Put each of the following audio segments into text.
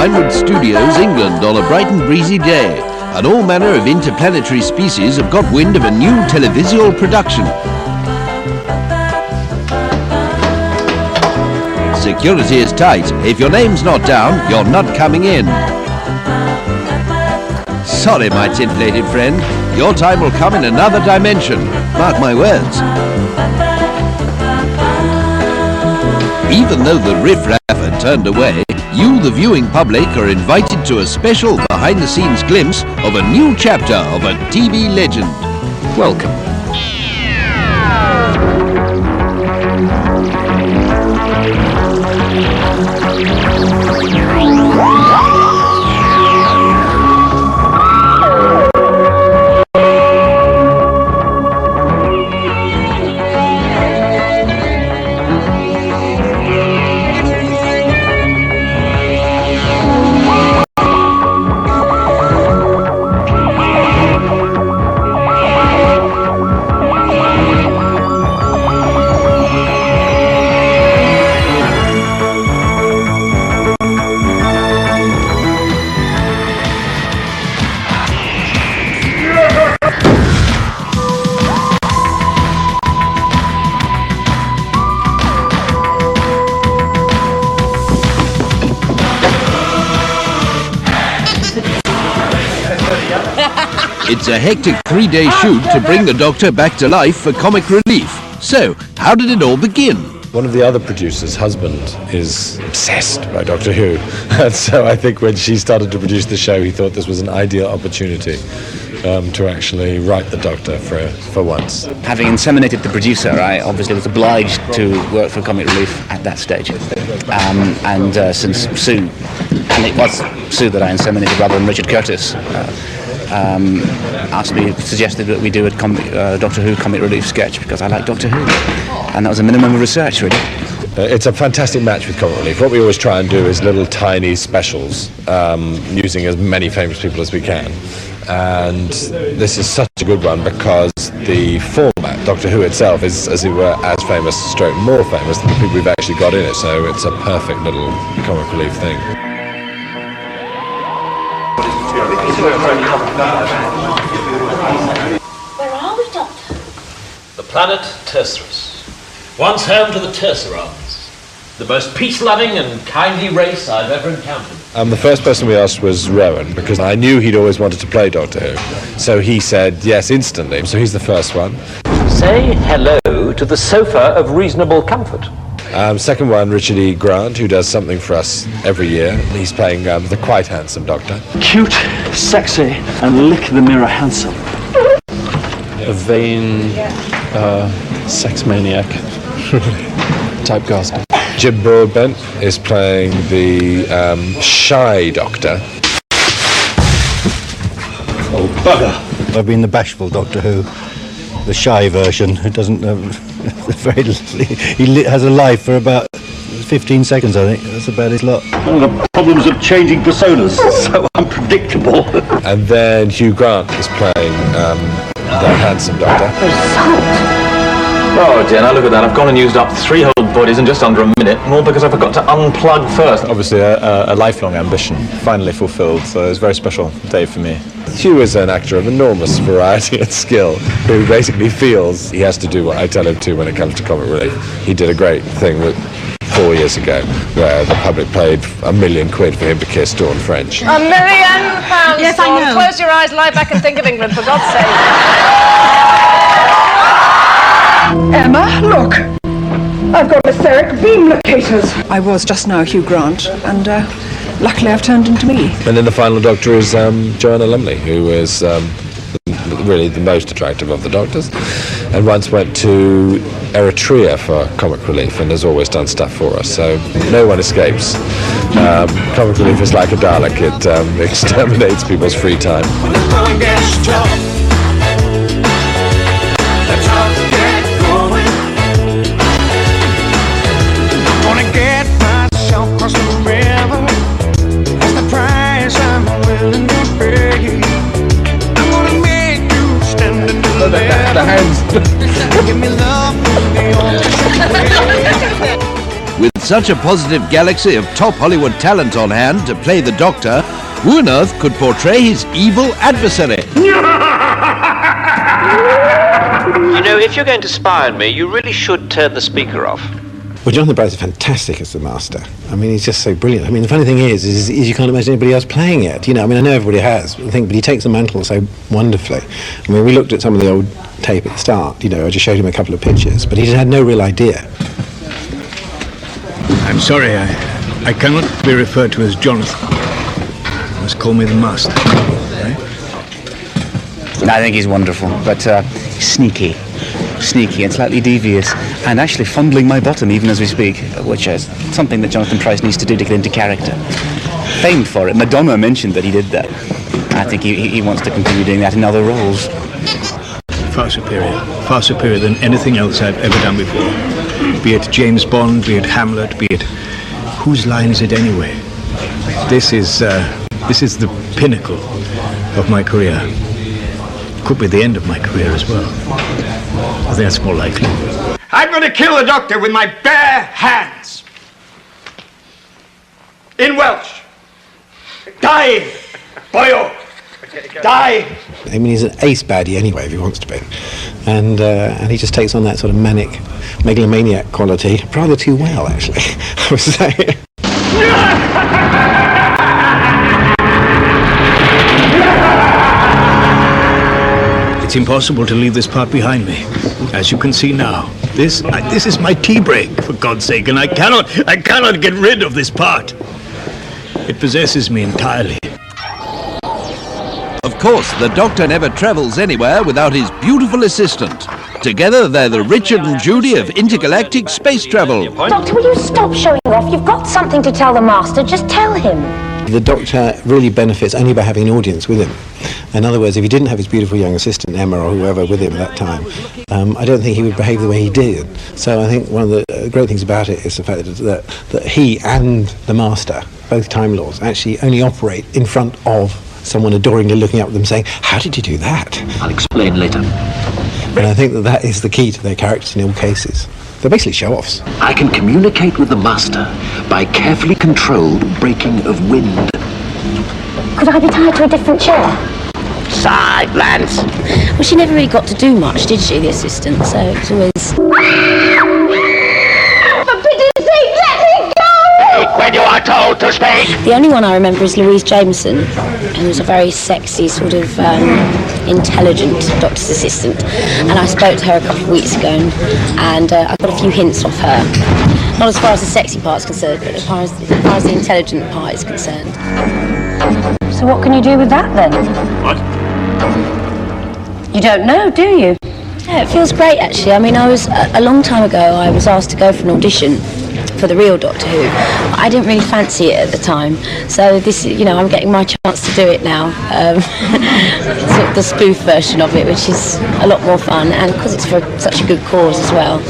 Pinewood Studios, England, on a bright and breezy day, and all manner of interplanetary species have got wind of a new televisual production. Security is tight. If your name's not down, you're not coming in. Sorry, my tin-plated friend. Your time will come in another dimension. Mark my words. Even though the riff-raff had turned away, you, the viewing public, are invited to a special behind-the-scenes glimpse of a new chapter of a TV legend. Welcome. It's a hectic 3-day shoot to bring the Doctor back to life for comic relief. So, how did it all begin? One of the other producers' husband is obsessed by Doctor Who. And so I think when she started to produce the show, he thought this was an ideal opportunity to actually write the Doctor for once. Having inseminated the producer, I obviously was obliged to work for Comic Relief at that stage. Since Sue, and it was Sue that I inseminated rather than Richard Curtis, suggested that we do a Doctor Who Comic Relief sketch because I like Doctor Who, and that was a minimum of research, really. It's a fantastic match with Comic Relief. What we always try and do is little tiny specials, using as many famous people as we can. And this is such a good one because the format, Doctor Who itself, is, as it were, as famous, stroke more famous than the people we've actually got in it. So it's a perfect little Comic Relief thing. Where are we, Doctor? The planet Tercerus, once home to the Tercerons, the most peace-loving and kindly race I've ever encountered. The first person we asked was Rowan, because I knew he'd always wanted to play Doctor Who. So he said yes instantly. So he's the first one. Say hello to the sofa of reasonable comfort. Second one, Richard E. Grant, who does something for us every year. He's playing the quite handsome Doctor. Cute, sexy, and lick the mirror handsome. A vain, sex maniac. Typecast. Jim Broadbent is playing the shy Doctor. Oh, bugger! I've been the bashful Doctor Who, the shy version, who doesn't very little. He has a life for about 15 seconds, I think. That's about his lot. One of the problems of changing personas, so unpredictable. And then Hugh Grant is playing the handsome Doctor. Oh dear, now look at that. I've gone and used up 3 whole bodies in just under a minute, all because I forgot to unplug first. Obviously a lifelong ambition, finally fulfilled, so it was a very special day for me. Hugh is an actor of enormous variety and skill, who basically feels he has to do what I tell him to when it comes to comic relief. He did a great thing 4 years ago, where the public paid £1 million for him to kiss Dawn French. £1 million? Yes, I know. Close your eyes, lie back and think of England, for God's sake. Emma, look. I've got etheric beam locators. I was just now Hugh Grant, and luckily I've turned into me. And then the final Doctor is Joanna Lumley, who is really the most attractive of the Doctors, and once went to Eritrea for Comic Relief and has always done stuff for us, so no one escapes. Comic Relief is like a Dalek, it exterminates people's free time. The hands. With With such a positive galaxy of top Hollywood talent on hand to play the Doctor, who on earth could portray his evil adversary? You know, if you're going to spy on me, you really should turn the speaker off. Well, Jonathan Bright's fantastic as the Master. I mean, he's just so brilliant. I mean, the funny thing is you can't imagine anybody else playing it. You know, I mean, I know everybody has, I think, but he takes the mantle so wonderfully. I mean, we looked at some of the old tape at the start. You know, I just showed him a couple of pictures, but he just had no real idea. I'm sorry, I cannot be referred to as Jonathan. You must call me the Master. Right? I think he's wonderful, but sneaky and slightly devious, and actually fondling my bottom even as we speak, which is something that Jonathan Pryce needs to do to get into character. Famed for it. Madonna mentioned that he did that. I think he wants to continue doing that in other roles. Far superior than anything else I've ever done before. Be it James Bond, be it Hamlet, be it... Whose line is it anyway? This is the pinnacle of my career. Could be the end of my career as well. I think that's more likely. I'm going to kill the Doctor with my bare hands. In Welsh. Die, boyo. Die. I mean, he's an ace baddie anyway, if he wants to be. And he just takes on that sort of manic megalomaniac quality rather too well, actually, I would say. It's impossible to leave this part behind me. As you can see now, this is my tea break, for God's sake, and I cannot get rid of this part. It possesses me entirely. Of course, the Doctor never travels anywhere without his beautiful assistant. Together, they're the Richard and Judy of intergalactic space travel. Doctor, will you stop showing off? You've got something to tell the Master. Just tell him. The Doctor really benefits only by having an audience with him. In other words, if he didn't have his beautiful young assistant, Emma, or whoever with him at that time, I don't think he would behave the way he did. So I think one of the great things about it is the fact that he and the Master, both Time Lords, actually only operate in front of someone adoringly looking up at them saying, "How did you do that?" I'll explain later. And I think that is the key to their characters in all cases. They're basically show-offs. I can communicate with the Master by carefully controlled breaking of wind. Could I be tied to a different chair? Silence! Well, she never really got to do much, did she, the assistant? So it was always... For pity's sake, let me go! When you are told to speak! The only one I remember is Louise Jameson, who was a very sexy, sort of intelligent doctor's assistant. And I spoke to her a couple of weeks ago, and I got a few hints off her. Not as far as the sexy part's concerned, but as far as the intelligent part is concerned. So what can you do with that, then? What? You don't know, do you? Yeah, it feels great, actually. I mean, a long time ago, I was asked to go for an audition for the real Doctor Who. I didn't really fancy it at the time, so this, I'm getting my chance to do it now. Sort of the spoof version of it, which is a lot more fun, and because it's for such a good cause as well.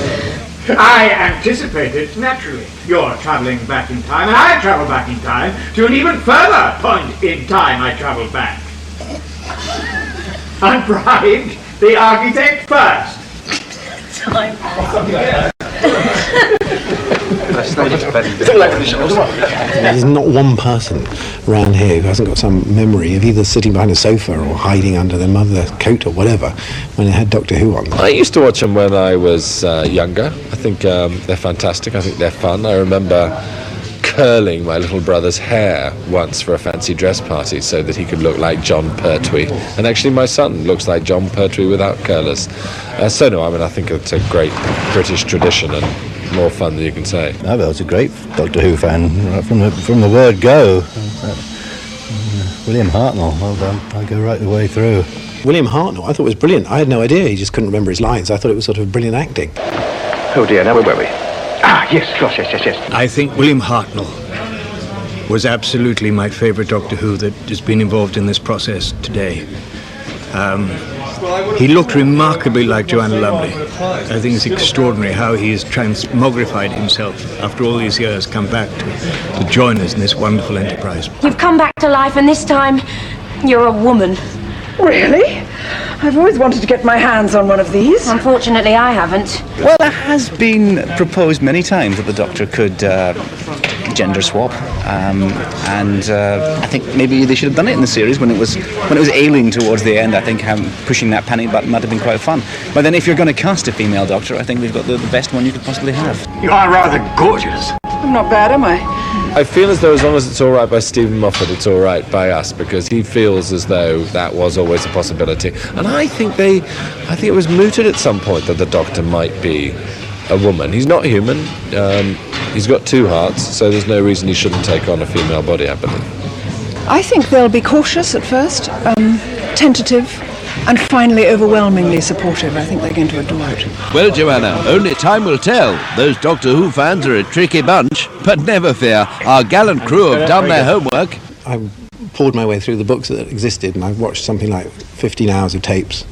I anticipated, naturally. You're travelling back in time, and I travel back in time to an even further point in time I travelled back. And bribed the architect first. Time. There's not one person around here who hasn't got some memory of either sitting behind a sofa or hiding under their mother's coat or whatever when it had Doctor Who on. I used to watch them when I was younger. I think they're fantastic. I think they're fun. I remember curling my little brother's hair once for a fancy dress party so that he could look like John Pertwee. And actually my son looks like John Pertwee without curlers. I think it's a great British tradition and more fun than you can say. I was a great Doctor Who fan right from the word go. William Hartnell, I'll go right the way through. William Hartnell, I thought was brilliant. I had no idea, he just couldn't remember his lines. I thought it was sort of brilliant acting. Oh dear, now where were we? Ah, yes, of course, yes. I think William Hartnell was absolutely my favourite Doctor Who that has been involved in this process today. He looked remarkably like Joanna Lumley. I think it's extraordinary how he has transmogrified himself after all these years, come back to join us in this wonderful enterprise. You've come back to life, and this time, you're a woman. Really? I've always wanted to get my hands on one of these. Unfortunately, I haven't. Well, it has been proposed many times that the Doctor could gender swap, and I think maybe they should have done it in the series when it was ailing towards the end. I think pushing that panic button might have been quite fun. But then, if you're going to cast a female Doctor, I think we've got the best one you could possibly have. You are rather gorgeous. I'm not bad, am I? I feel as though as long as it's all right by Stephen Moffat, it's all right by us, because he feels as though that was always a possibility. And I think it was mooted at some point that the Doctor might be a woman. He's not human. He's got two hearts, so there's no reason he shouldn't take on a female body, I believe. I think they'll be cautious at first, tentative, and finally overwhelmingly supportive. I think they're going to adore it. Well, Joanna, only time will tell. Those Doctor Who fans are a tricky bunch, but never fear, our gallant crew have done their homework. I poured my way through the books that existed, and I've watched something like 15 hours of tapes,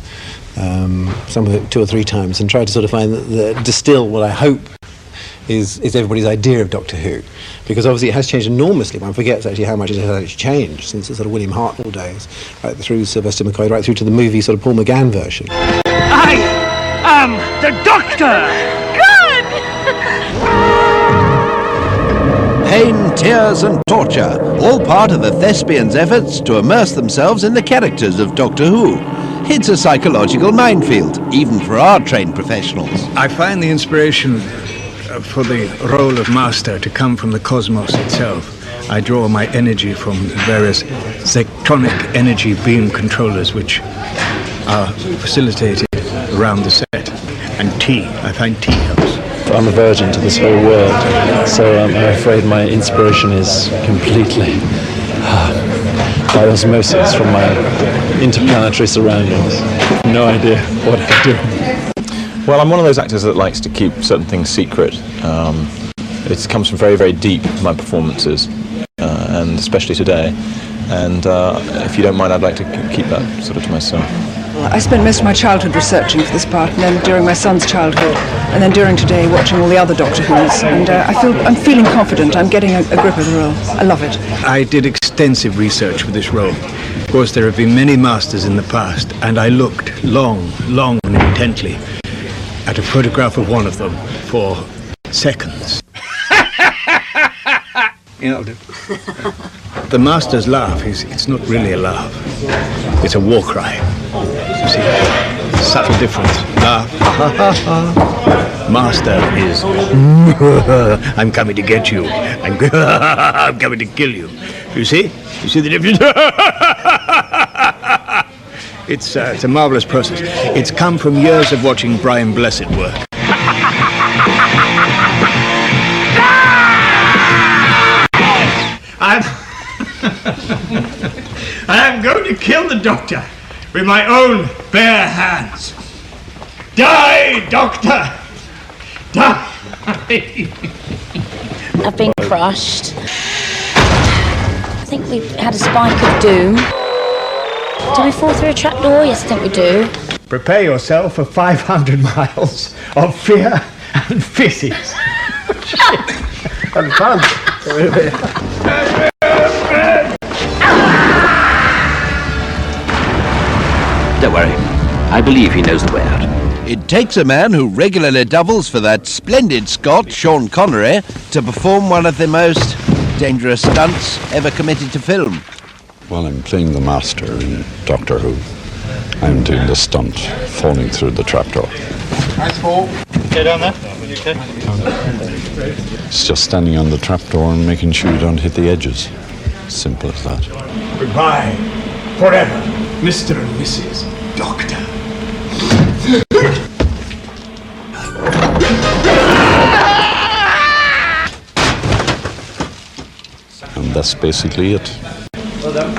some of it 2 or 3 times, and tried to sort of distill what I hope is everybody's idea of Doctor Who, because obviously it has changed enormously. One forgets actually how much it has actually changed since the sort of William Hartnell days, right through Sylvester McCoy, right through to the movie sort of Paul McGann version. I am the Doctor! Pain, tears and torture, all part of the thespians' efforts to immerse themselves in the characters of Doctor Who. It's a psychological minefield, even for our trained professionals. I find the inspiration for the role of Master to come from the cosmos itself. I draw my energy from various zectronic energy beam controllers which are facilitated around the set. And tea. I find tea helps. I'm a virgin to this whole world, so I'm afraid my inspiration is completely by osmosis from my interplanetary surroundings. No idea what I do. Well, I'm one of those actors that likes to keep certain things secret. It comes from very, very deep, my performances, and especially today. And if you don't mind, I'd like to keep that sort of to myself. I spent most of my childhood researching for this part, and then during my son's childhood, and then during today watching all the other Doctor Who's, and I'm feeling confident. I'm getting a grip of the role. I love it. I did extensive research for this role. Of course, there have been many masters in the past, and I looked long and intently at a photograph of one of them for seconds. You know, the master's laugh it's not really a laugh. It's a war cry. You see, subtle difference. Laugh. Master is I'm coming to get you. I'm coming to kill you. You see? You see the difference? It's a marvelous process. It's come from years of watching Brian Blessed work. I'm going to kill the Doctor with my own bare hands. Die, Doctor! Die! I've been crushed. I think we had a spike of doom. Do we fall through a trapdoor? Yes, I think we do. Prepare yourself for 500 miles of fear and physics. And fun. Don't worry, I believe he knows the way out. It takes a man who regularly doubles for that splendid Scot, Sean Connery, to perform one of the most dangerous stunts ever committed to film. Well, I'm playing the Master in Doctor Who. I'm doing the stunt, falling through the trapdoor. Nice fall. Okay down there? You okay? It's just standing on the trapdoor and making sure you don't hit the edges. Simple as that. Goodbye, forever, Mr. and Mrs. Doctor. And that's basically it. Well done.